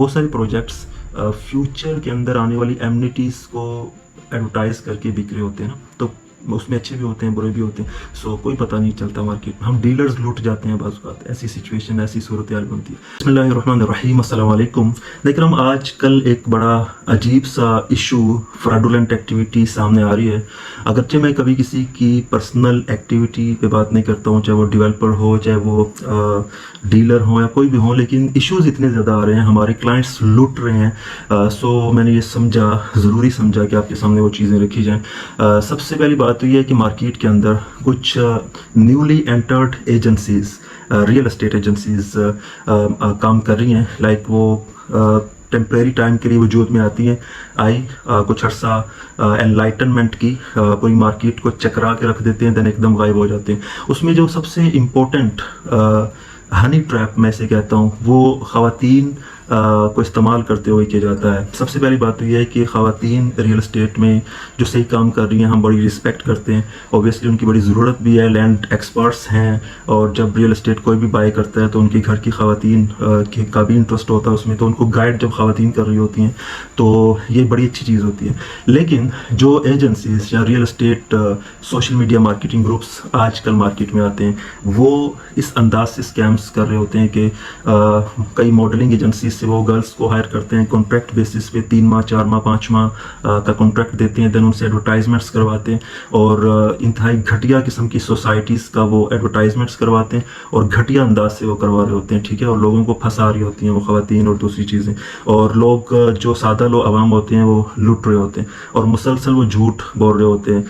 बहुत सारे projects future के अंदर आने वाली एमिनिटीज़ को एडवर्टाइज करके बिक रहे होते हैं ना, तो उसमें अच्छे भी होते हैं बुरे भी होते हैं। सो कोई पता नहीं चलता मार्केट में, हम डीलर्स लूट जाते हैं बाज़ औक़ात, ऐसी सिचुएशन ऐसी सूरत हाल बनती है। बिस्मिल्लाहिर्रहमानिर्रहीम, अस्सलाम वालेकुम। लेकिन हम आज कल एक बड़ा अजीब सा इशू फ्रॉडुलेंट एक्टिविटी सामने आ रही है। अगरचे मैं कभी किसी की पर्सनल एक्टिविटी पे बात नहीं करता हूँ, चाहे वो डेवलपर हो चाहे वो डीलर हो या कोई भी हो, लेकिन इश्यूज इतने ज़्यादा आ रहे हैं, हमारे क्लाइंट्स लूट रहे हैं। सो मैंने ये समझा, ज़रूरी समझा कि आपके सामने वो चीज़ें रखी जाएँ। सबसे पहली बात तो ये है कि मार्केट के अंदर कुछ newly entered agencies, real estate agencies काम कर रही हैं। लाइक वो टेम्प्रेरी टाइम के लिए वजूद में आती हैं, कुछ अर्सा एनलाइटनमेंट की पूरी मार्केट को चकरा के रख देते हैं, देन एकदम गायब हो जाते हैं। उसमें जो सबसे इम्पोर्टेंट हनी ट्रैप मैं से कहता हूँ वो ख़वातीन को इस्तेमाल करते हुए किया जाता है। सबसे पहली बात तो यह है कि ख़वातीन रियल एस्टेट में जो सही काम कर रही हैं हम बड़ी रिस्पेक्ट करते हैं, ऑब्वियसली उनकी बड़ी ज़रूरत भी है, लैंड एक्सपर्ट्स हैं, और जब रियल एस्टेट कोई भी बाय करता है तो उनके घर की ख़वातीन का भी इंटरेस्ट होता है उसमें, तो उनको गाइड जब ख़वातीन कर रही होती हैं तो ये बड़ी अच्छी चीज़ होती है। लेकिन जो एजेंसीज या real estate social media marketing groups आजकल मार्केट में आते हैं वो इस अंदाज से स्कैम्स कर रहे होते हैं कि कई मॉडलिंग एजेंसी से वो गर्ल्स को हायर करते हैं कॉन्ट्रैक्ट बेसिस पे, 3 माह 4 माह 5 माह का कॉन्ट्रैक्ट देते हैं, देन उनसे एडवर्टाइजमेंट्स करवाते हैं और इंतहाई घटिया किस्म की सोसाइटीज़ का वो एडवर्टाइजमेंट्स करवाते हैं और घटिया अंदाज से वो करवा रहे होते हैं, ठीक है, और लोगों को फंसा रही होती हैं वो ख़वातीन और दूसरी चीज़ें, और लोग जो सादा लोग आवाम होते हैं वो लूट रहे होते हैं और मुसलसल वो झूठ बोल रहे होते हैं,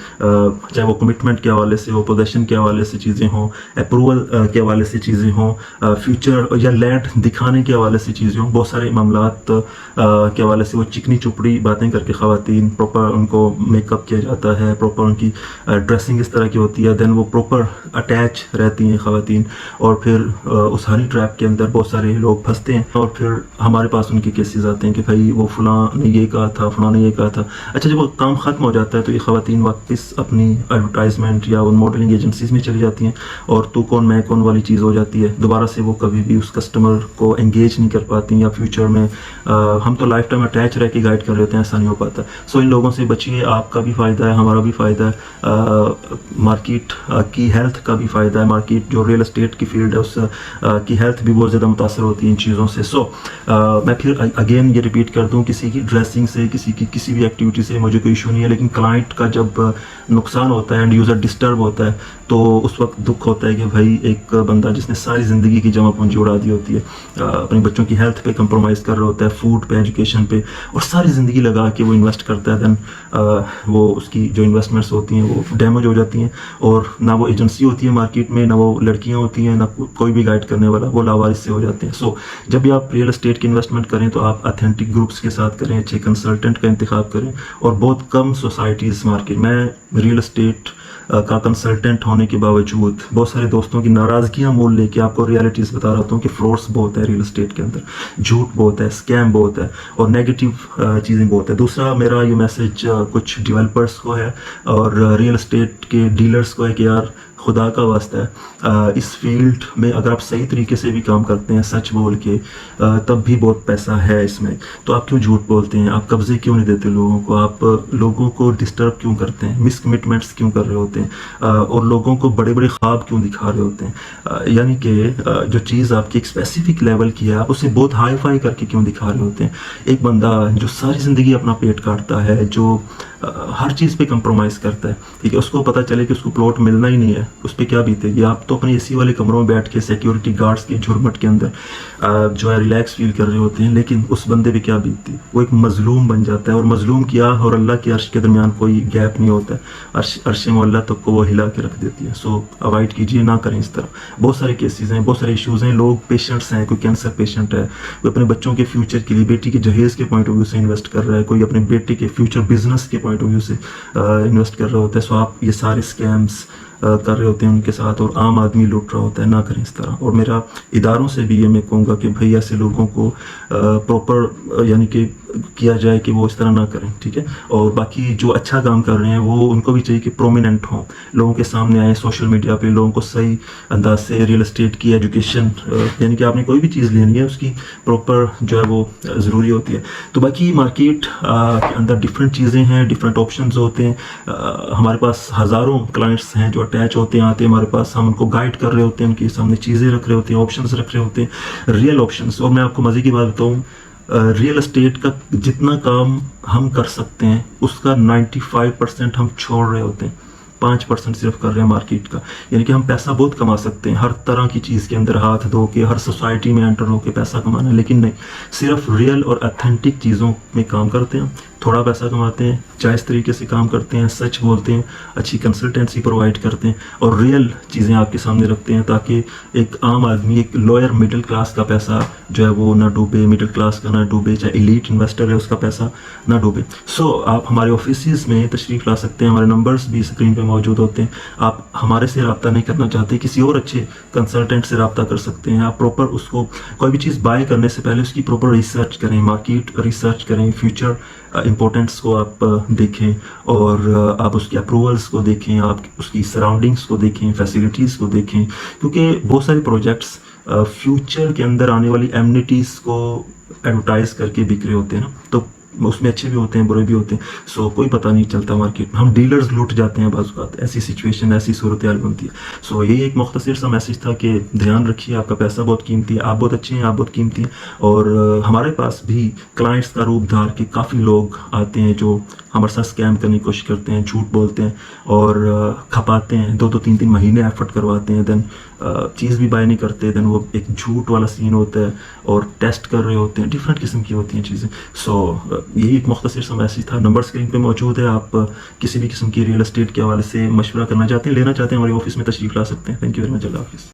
चाहे वो कमिटमेंट के हवाले से हो, पोजेशन के हवाले से चीज़ें हों, अप्रूवल के हवाले से चीज़ें हों, फ्यूचर या लैंड दिखाने के हवाले से चीज़ें हों, बहुत सारे मामलात के हवाले से वो चिकनी चुपड़ी बातें करके ख़वातीन प्रॉपर उनको मेकअप किया जाता है, प्रॉपर उनकी ड्रेसिंग इस तरह की होती है, देन वो प्रॉपर अटैच रहती हैं ख़वातीन, और फिर उस हनी ट्रैप के अंदर बहुत सारे लोग फंसते हैं और फिर हमारे पास उनके केसेस आते हैं कि भाई वो फ़लाँ ने ये कहा था, फ़लाँ ने ये कहा था। अच्छा, जब वो काम ख़त्म हो जाता है तो ये ख़वातीन वापस अपनी एडवर्टाइजमेंट या उन मॉडलिंग एजेंसीज़ में चली जाती हैं और तू कौन मैं कौन वाली चीज़ हो जाती है। दोबारा से वो कभी भी उस कस्टमर को एंगेज नहीं कर पाती, या फ्यूचर में हम तो लाइफ टाइम अटैच रह के गाइड कर रहे होते हैं, ऐसा नहीं हो पाता। सो इन लोगों से बचिए, आपका भी फ़ायदा है, हमारा भी फ़ायदा है, मार्केट की हेल्थ का भी फ़ायदा है, मार्केट जो रियल एस्टेट की फील्ड है उस की हेल्थ भी बहुत ज़्यादा मुतासर होती है इन चीज़ों से। सो मैं फिर अगेन ये रिपीट कर दूँ, किसी की ड्रेसिंग से, किसी की किसी भी एक्टिविटी से मुझे कोई इशू नहीं है, लेकिन क्लाइंट का जब नुकसान होता है एंड यूज़र डिस्टर्ब होता है तो उस वक्त दुख होता है कि भाई एक बंदा जिसने सारी ज़िंदगी की जमा पूंजी उड़ा दी होती है, अपने बच्चों की हेल्थ पे कंप्रोमाइज़ कर रहा होता है, फूड पे, एजुकेशन पे, और सारी ज़िंदगी लगा के वो इन्वेस्ट करता है, देन वो उसकी जो इन्वेस्टमेंट्स होती हैं वो डैमेज हो जाती हैं, और ना वो एजेंसी होती है मार्केट में, ना वो लड़कियाँ होती हैं, ना कोई भी गाइड करने वाला, वो लावारिस से हो जाते हैं। सो जब भी आप रियल एस्टेट की इन्वेस्टमेंट करें तो आप अथेंटिक ग्रुप्स के साथ करें, अच्छे कंसल्टेंट का इंतखाब करें, और बहुत कम सोसाइटीज़ मार्केट में रियल एस्टेट का कंसल्टेंट होने के बावजूद बहुत सारे दोस्तों की नाराज़गियाँ मोल लेके आपको रियलिटीज़ बता रहा हूँ कि फ्रॉड्स बहुत है रियल एस्टेट के अंदर, झूठ बहुत है, स्कैम बहुत है और नेगेटिव चीज़ें बहुत है। दूसरा मेरा ये मैसेज कुछ डेवलपर्स को है और रियल एस्टेट के डीलर्स को है कि यार खुदा का वास्ता है, इस फील्ड में अगर आप सही तरीके से भी काम करते हैं सच बोल के, तब भी बहुत पैसा है इसमें। तो आप क्यों झूठ बोलते हैं, आप कब्जे क्यों नहीं देते लोगों को, आप लोगों को डिस्टर्ब क्यों करते हैं, मिस कमिटमेंट्स क्यों कर रहे होते हैं, और लोगों को बड़े बड़े ख्वाब क्यों दिखा रहे होते हैं। यानी कि जो चीज़ आपकी एक स्पेसिफिक लेवल की है आप उसे बहुत हाई फाई करके क्यों दिखा रहे होते हैं। एक बंदा जो सारी ज़िंदगी अपना पेट काटता है, जो हर चीज़ पे कंप्रोमाइज़ करता है, ठीक है, उसको पता चले कि उसको प्लॉट मिलना ही नहीं है, उस पर क्या बीतेगी। आप तो अपने एसी वाले कमरों में बैठ के सिक्योरिटी गार्ड्स के झुरमट के अंदर जो है रिलैक्स फील कर रहे होते हैं, लेकिन उस बंदे पे क्या बीतती है, वो एक मजलूम बन जाता है, और मजलूम की आह और अल्लाह के अर्श के दरमियान कोई गैप नहीं होता है, अर्श मौला तक को वो हिला के रख देती है। सो अवॉइड कीजिए, ना करें इस तरह। बहुत सारे केसेस हैं, बहुत सारे इश्यूज़ हैं, लोग पेशेंट्स हैं, कोई कैंसर पेशेंट है, कोई अपने बच्चों के फ्यूचर के लिए, बेटी के जहेज़ के पॉइंट ऑफ व्यू से इन्वेस्ट कर रहा है, कोई अपने बेटे के फ्यूचर बिजनेस के पॉइंट ऑफ व्यू से इन्वेस्ट कर रहा होता है। सो आप ये सारे स्कैम्स कर रहे होते हैं उनके साथ, और आम आदमी लूट रहा होता है, ना करें इस तरह। और मेरा इदारों से भी ये मैं कहूँगा कि भाई ऐसे लोगों को प्रॉपर यानी कि کیا جائے کہ وہ اس طرح نہ کریں, ٹھیک ہے. اور باقی جو اچھا کام کر رہے ہیں وہ ان کو بھی چاہیے کہ پرومیننٹ ہوں, لوگوں کے سامنے آئیں سوشل میڈیا پہ, لوگوں کو صحیح انداز سے ریئل اسٹیٹ کی ایجوکیشن, یعنی کہ آپ نے کوئی بھی چیز لینی ہے اس کی پراپر جو ہے وہ ضروری ہوتی ہے. تو باقی مارکیٹ کے اندر ڈفرینٹ چیزیں ہیں, ڈفرینٹ آپشنز ہوتے ہیں. ہمارے پاس ہزاروں کلائنٹس ہیں جو اٹیچ ہوتے ہیں, آتے ہیں ہمارے پاس, ہم ان کو گائڈ کر رہے ہوتے ہیں, ان کے سامنے چیزیں رکھ رہے ہوتے ہیں, آپشنز رکھ رہے ہوتے ہیں, ریئل آپشنز. اور میں آپ کو مزے کی بات بتاؤں, ریئل اسٹیٹ کا جتنا کام ہم کر سکتے ہیں اس کا 95% ہم چھوڑ رہے ہوتے ہیں, 5% صرف کر رہے ہیں مارکیٹ کا. یعنی کہ ہم پیسہ بہت کما سکتے ہیں ہر طرح کی چیز کے اندر ہاتھ دھو کے, ہر سوسائٹی میں انٹر ہو کے پیسہ کمانا ہے, لیکن نہیں, صرف ریئل اور اتھینٹک چیزوں میں کام کرتے ہیں, تھوڑا پیسہ کماتے ہیں, جائز طریقے سے کام کرتے ہیں, سچ بولتے ہیں, اچھی کنسلٹنسی پرووائڈ کرتے ہیں, اور ریئل چیزیں آپ کے سامنے رکھتے ہیں تاکہ ایک عام آدمی, ایک لوئر مڈل کلاس کا پیسہ جو ہے وہ نہ ڈوبے, مڈل کلاس کا نہ ڈوبے, چاہے ایلیٹ انویسٹر ہے اس کا پیسہ نہ ڈوبے. سو آپ ہمارے آفیسز میں تشریف لا سکتے ہیں, ہمارے نمبرز بھی اسکرین پہ موجود ہوتے ہیں. آپ ہمارے سے رابطہ نہیں کرنا چاہتے, کسی اور اچھے کنسلٹنٹ سے رابطہ کر سکتے ہیں. آپ پراپر اس کو کوئی بھی چیز بائی کرنے سے پہلے اس کی پراپر ریسرچ کریں, مارکیٹ ریسرچ کریں, فیوچر امپورٹنٹس کو آپ دیکھیں, اور آپ اس کے اپروولس کو دیکھیں, آپ اس کی سراؤنڈنگس کو دیکھیں, فیسلٹیز کو دیکھیں, کیونکہ بہت سارے پروجیکٹس فیوچر کے اندر آنے والی ایمنیٹیز کو ایڈورٹائز کر کے بک رہے ہوتے ہیں نا, تو اس میں اچھے بھی ہوتے ہیں, برے بھی ہوتے ہیں. سو کوئی پتہ نہیں چلتا مارکیٹ میں, ہم ڈیلرز لوٹ جاتے ہیں بعض اوقات, ایسی سچویشن, ایسی صورتحال بنتی ہے. سو یہی ایک مختصر سا میسج تھا کہ دھیان رکھیے, آپ کا پیسہ بہت قیمتی ہے, آپ بہت اچھے ہیں, آپ بہت قیمتی ہیں. اور ہمارے پاس بھی کلائنٹس کا روپ دھار کے کافی لوگ آتے ہیں جو ہمارے ساتھ اسکیم کرنے کی کوشش کرتے ہیں, جھوٹ بولتے ہیں اور کھپاتے ہیں, 2-3 مہینے ایفرٹ کرواتے ہیں, دین چیز بھی بائی نہیں کرتے, دین وہ ایک جھوٹ والا سین ہوتا ہے اور ٹیسٹ کر رہے ہوتے ہیں, ڈفرینٹ قسم کی ہوتی ہیں چیزیں. سو یہی ایک مختصر سا میسج تھا. نمبر اسکرین پہ موجود ہے, آپ کسی بھی قسم کی ریئل اسٹیٹ کے حوالے سے مشورہ کرنا چاہتے ہیں, لینا چاہتے ہیں, ہمارے آفس میں تشریف لا سکتے ہیں. تھینک یو ویری مچ, اللہ حافظ.